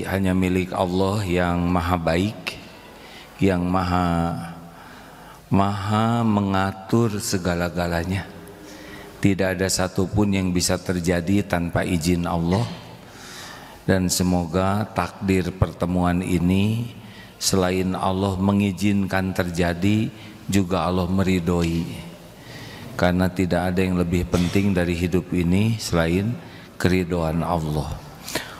hanya milik Allah yang maha baik, yang maha mengatur segala-galanya. Tidak ada satupun yang bisa terjadi tanpa izin Allah. Dan semoga takdir pertemuan ini selain Allah mengizinkan terjadi, juga Allah meridhoi. Karena tidak ada yang lebih penting dari hidup ini selain keridhaan Allah.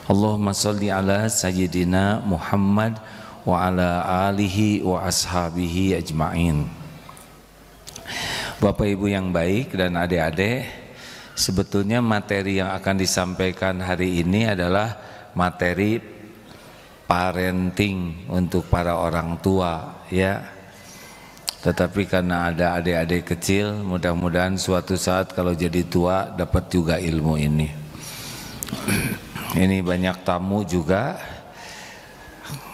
Allahumma sholli ala sayyidina Muhammad wa ala alihi wa ashabihi ajma'in. Bapak Ibu yang baik dan adik-adik, sebetulnya materi yang akan disampaikan hari ini adalah materi parenting untuk para orang tua, ya. Tetapi karena ada adik-adik kecil, mudah-mudahan suatu saat kalau jadi tua dapat juga ilmu ini. Ini banyak tamu juga.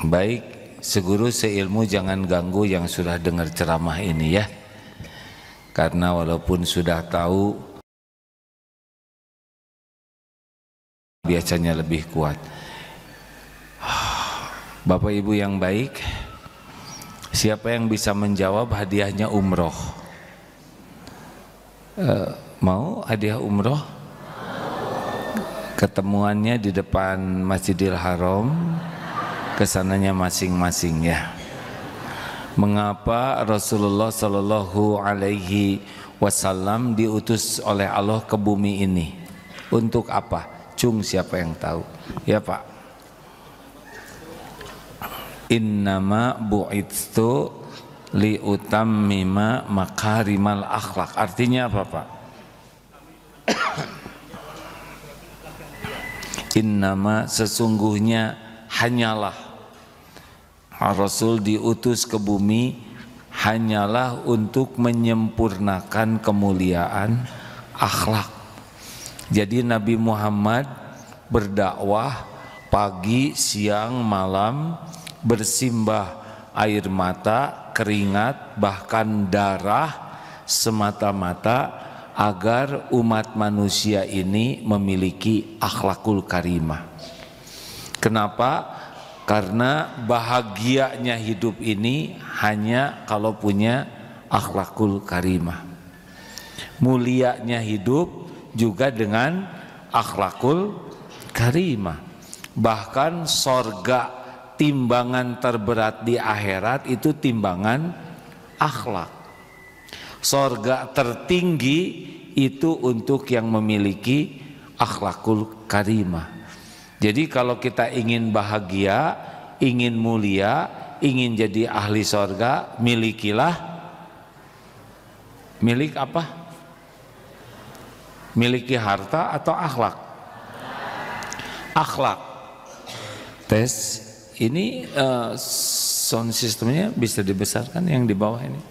Baik, seguru seilmu jangan ganggu yang sudah dengar ceramah ini, ya. Karena walaupun sudah tahu, biasanya lebih kuat. Bapak Ibu yang baik, siapa yang bisa menjawab hadiahnya umroh? Mau hadiah umroh? Ketemuannya di depan Masjidil Haram, kesananya masing-masing, ya. Mengapa Rasulullah Shallallahu Alaihi Wasallam diutus oleh Allah ke bumi ini? Untuk apa? Cung, siapa yang tahu? Ya Pak. Innama bu'itstu liutammima makarimal akhlak. Artinya apa Pak? Innama, sesungguhnya, hanyalah Rasul diutus ke bumi hanyalah untuk menyempurnakan kemuliaan akhlak. Jadi Nabi Muhammad berdakwah pagi, siang, malam, bersimbah air mata, keringat, bahkan darah semata-mata agar umat manusia ini memiliki akhlakul karimah. Kenapa? Karena bahagianya hidup ini hanya kalau punya akhlakul karimah. Mulianya hidup juga dengan akhlakul karimah. Bahkan sorga, timbangan terberat di akhirat itu timbangan akhlak. Sorga tertinggi itu untuk yang memiliki akhlakul karimah. Jadi kalau kita ingin bahagia, ingin mulia, ingin jadi ahli sorga, milikilah. Milik apa? Miliki harta atau akhlak? Akhlak. Tes. Ini sound systemnya bisa dibesarkan yang di bawah ini.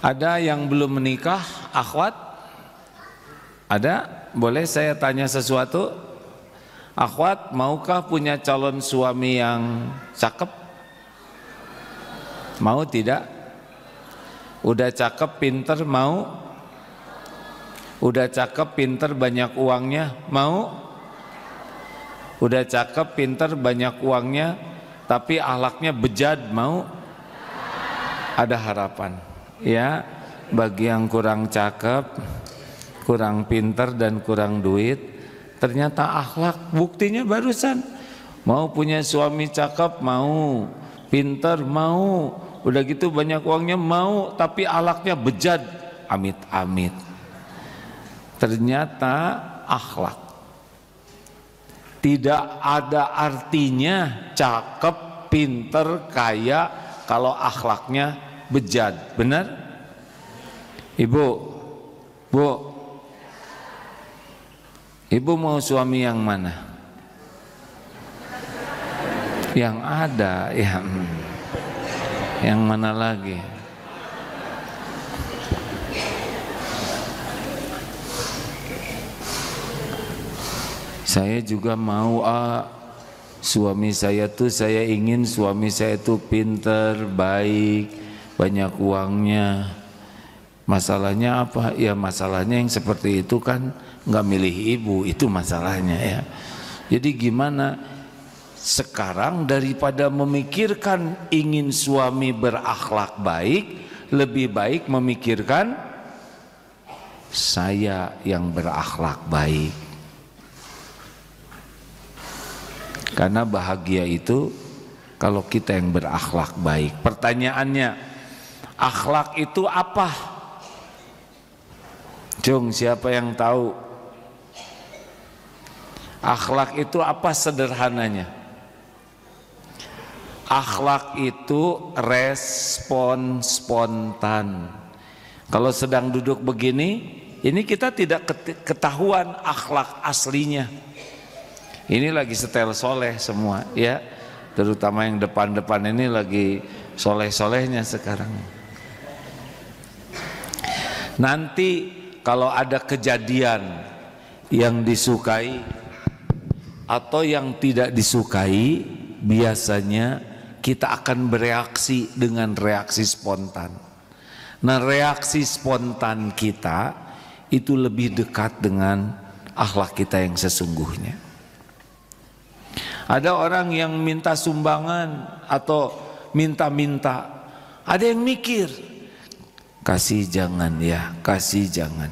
Ada yang belum menikah, akhwat? Ada? Boleh saya tanya sesuatu? Akhwat, maukah punya calon suami yang cakep? Mau tidak? Udah cakep, pinter, mau? Udah cakep, pinter, banyak uangnya, mau? Udah cakep, pinter, banyak uangnya, tapi akhlaknya bejat, mau? Ada harapan. Ya, bagi yang kurang cakep, kurang pinter dan kurang duit, ternyata akhlak, buktinya barusan. Mau punya suami cakep, mau, pinter, mau, udah gitu banyak uangnya, mau, tapi akhlaknya bejat, amit-amit. Ternyata akhlak. Tidak ada artinya cakep, pinter, kaya kalau akhlaknya bejat. Benar? Ibu, Bu, Ibu mau suami yang mana? Yang ada, yang mana lagi? Saya juga mau suami saya tuh, saya ingin suami saya tuh pinter, baik, banyak uangnya. Masalahnya apa? Ya masalahnya yang seperti itu kan nggak milih ibu, itu masalahnya ya. Jadi gimana? sekarang daripada memikirkan ingin suami berakhlak baik, lebih baik memikirkan saya yang berakhlak baik. Karena bahagia itu kalau kita yang berakhlak baik. Pertanyaannya, akhlak itu apa? Jung, siapa yang tahu? Akhlak itu apa sederhananya? Akhlak itu respon spontan. Kalau sedang duduk begini, ini kita tidak ketahuan akhlak aslinya. Ini lagi setel soleh semua, ya. Terutama yang depan-depan ini lagi soleh-solehnya sekarang. Nanti kalau ada kejadian yang disukai atau yang tidak disukai, biasanya kita akan bereaksi dengan reaksi spontan. Nah, reaksi spontan kita itu lebih dekat dengan akhlak kita yang sesungguhnya. Ada orang yang minta sumbangan atau minta-minta, ada yang mikir, kasih jangan ya, kasih jangan.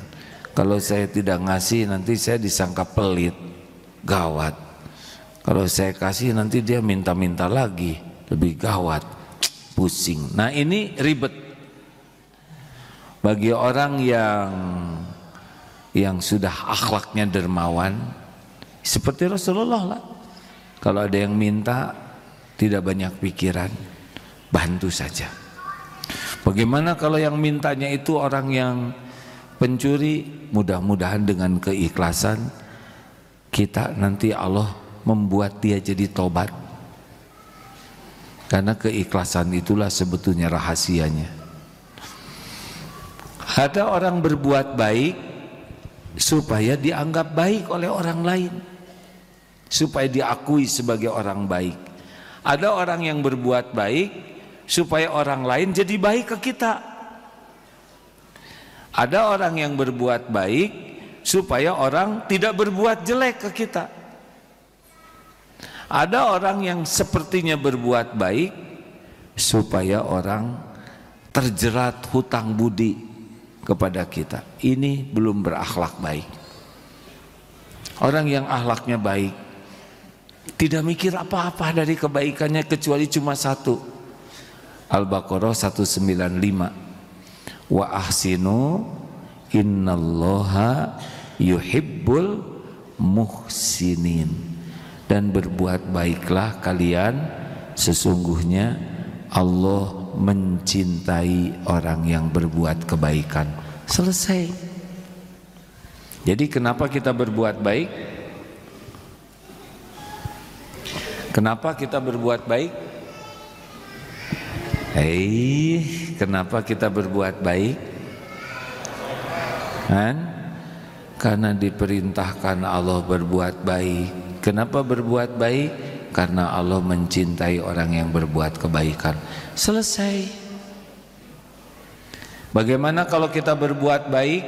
Kalau saya tidak ngasih nanti saya disangka pelit, gawat. Kalau saya kasih nanti dia minta-minta lagi, lebih gawat, pusing. Nah, ini ribet. Bagi orang yang sudah akhlaknya dermawan, seperti Rasulullah lah. Kalau ada yang minta, tidak banyak pikiran, bantu saja. Bagaimana kalau yang mintanya itu orang yang pencuri? Mudah-mudahan dengan keikhlasan kita nanti Allah membuat dia jadi tobat. Karena keikhlasan itulah sebetulnya rahasianya. Ada orang berbuat baik supaya dianggap baik oleh orang lain, supaya diakui sebagai orang baik. Ada orang yang berbuat baik supaya orang lain jadi baik ke kita. Ada orang yang berbuat baik supaya orang tidak berbuat jelek ke kita. Ada orang yang sepertinya berbuat baik supaya orang terjerat hutang budi kepada kita. Ini belum berakhlak baik. Orang yang akhlaknya baik tidak mikir apa-apa dari kebaikannya kecuali cuma satu. Al-Baqarah 195. Wa ahsinu innallaha yuhibbul muhsinin. Dan berbuat baiklah kalian, sesungguhnya Allah mencintai orang yang berbuat kebaikan. Selesai. Jadi kenapa kita berbuat baik? Kenapa kita berbuat baik? Kenapa kita berbuat baik? Karena diperintahkan Allah berbuat baik. Kenapa berbuat baik? Karena Allah mencintai orang yang berbuat kebaikan. Selesai. Bagaimana kalau kita berbuat baik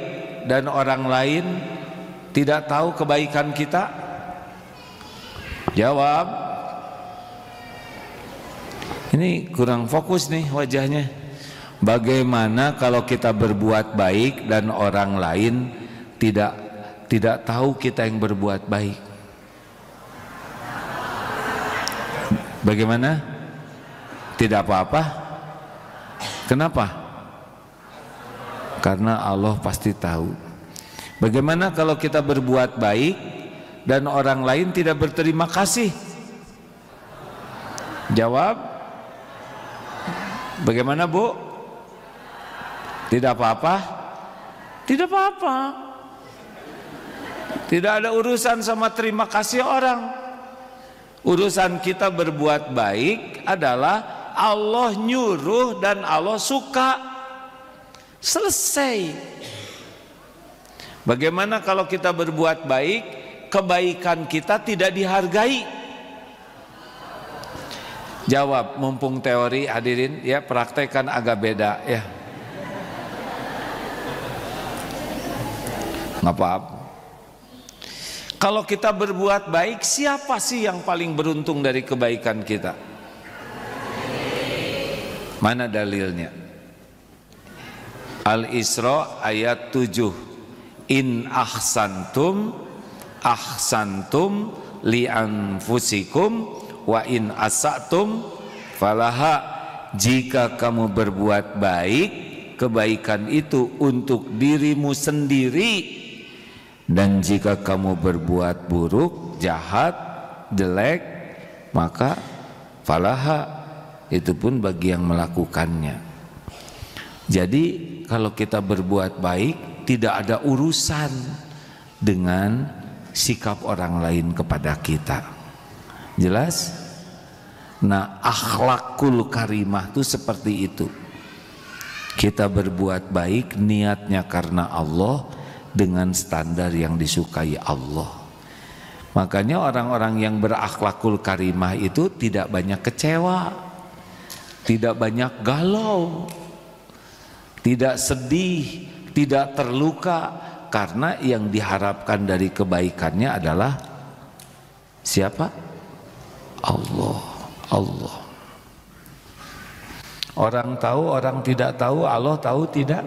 dan orang lain tidak tahu kebaikan kita? Jawab. Ini kurang fokus nih wajahnya. Bagaimana kalau kita berbuat baik dan orang lain tidak tahu kita yang berbuat baik? Bagaimana? Tidak apa-apa. Kenapa? Karena Allah pasti tahu. Bagaimana kalau kita berbuat baik dan orang lain tidak berterima kasih? Jawab. Bagaimana, Bu? Tidak apa-apa? Tidak apa-apa. Tidak ada urusan sama terima kasih orang. Urusan kita berbuat baik adalah Allah nyuruh dan Allah suka. Selesai. Bagaimana kalau kita berbuat baik, kebaikan kita tidak dihargai? Jawab, mumpung teori hadirin ya, praktekkan agak beda ya. Nggak apa-apa. Kalau kita berbuat baik, siapa sih yang paling beruntung dari kebaikan kita? Mana dalilnya? Al-Isra ayat 7. In ahsantum ahsantum li anfusikum wa in asatum falaha. Jika kamu berbuat baik, kebaikan itu untuk dirimu sendiri, dan jika kamu berbuat buruk, jahat, jelek, maka falaha, itu pun bagi yang melakukannya. Jadi kalau kita berbuat baik, tidak ada urusan dengan sikap orang lain kepada kita. Jelas? Nah, akhlakul karimah itu seperti itu. Kita berbuat baik niatnya karena Allah, dengan standar yang disukai Allah. Makanya orang-orang yang berakhlakul karimah itu tidak banyak kecewa, tidak banyak galau, tidak sedih, tidak terluka, karena yang diharapkan dari kebaikannya adalah siapa? Allah. Allah. Orang tahu, orang tidak tahu, Allah tahu tidak?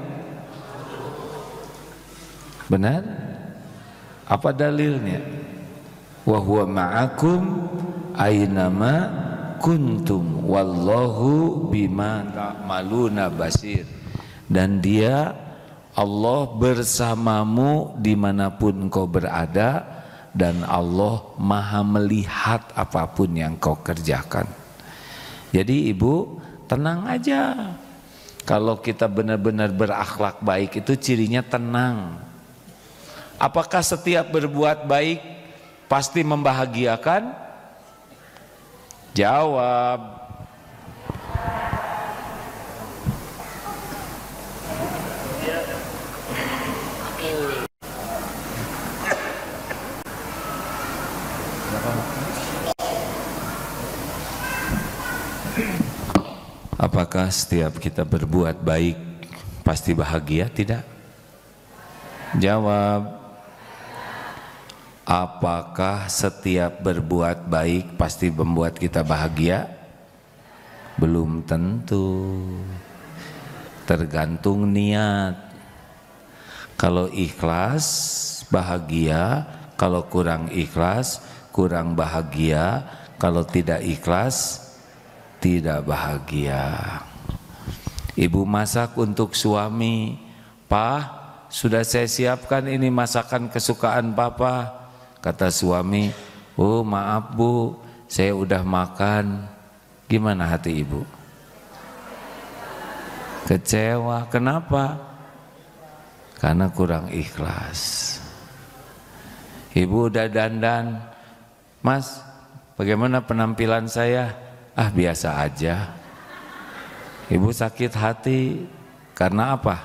Benar? Apa dalilnya? Wa huwa ma'akum aynama kuntum wallahu bima ta'maluna basir. Dan dia, Allah, bersamamu dimanapun kau berada, dan Allah maha melihat apapun yang kau kerjakan. Jadi ibu tenang aja. Kalau kita benar-benar berakhlak baik itu cirinya tenang. Apakah setiap berbuat baik pasti membahagiakan? Jawab. Apakah setiap kita berbuat baik pasti bahagia? Tidak. Jawab. Apakah setiap berbuat baik pasti membuat kita bahagia? Belum tentu. Tergantung niat. Kalau ikhlas bahagia, kalau kurang ikhlas kurang bahagia, kalau tidak ikhlas tidak bahagia. Ibu masak untuk suami, "Pak, sudah saya siapkan ini masakan kesukaan Papa." Kata suami, "Oh maaf Bu, saya udah makan." Gimana hati ibu? Kecewa. Kenapa? Karena kurang ikhlas. Ibu udah dandan, "Mas, bagaimana penampilan saya?" "Ah biasa aja." Ibu sakit hati karena apa?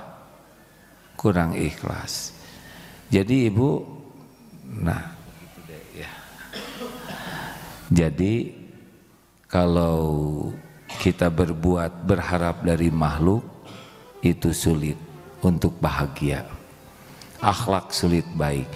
Kurang ikhlas. Jadi ibu, nah ya. Jadi kalau kita berharap dari makhluk itu sulit untuk bahagia. Akhlak sulit baik.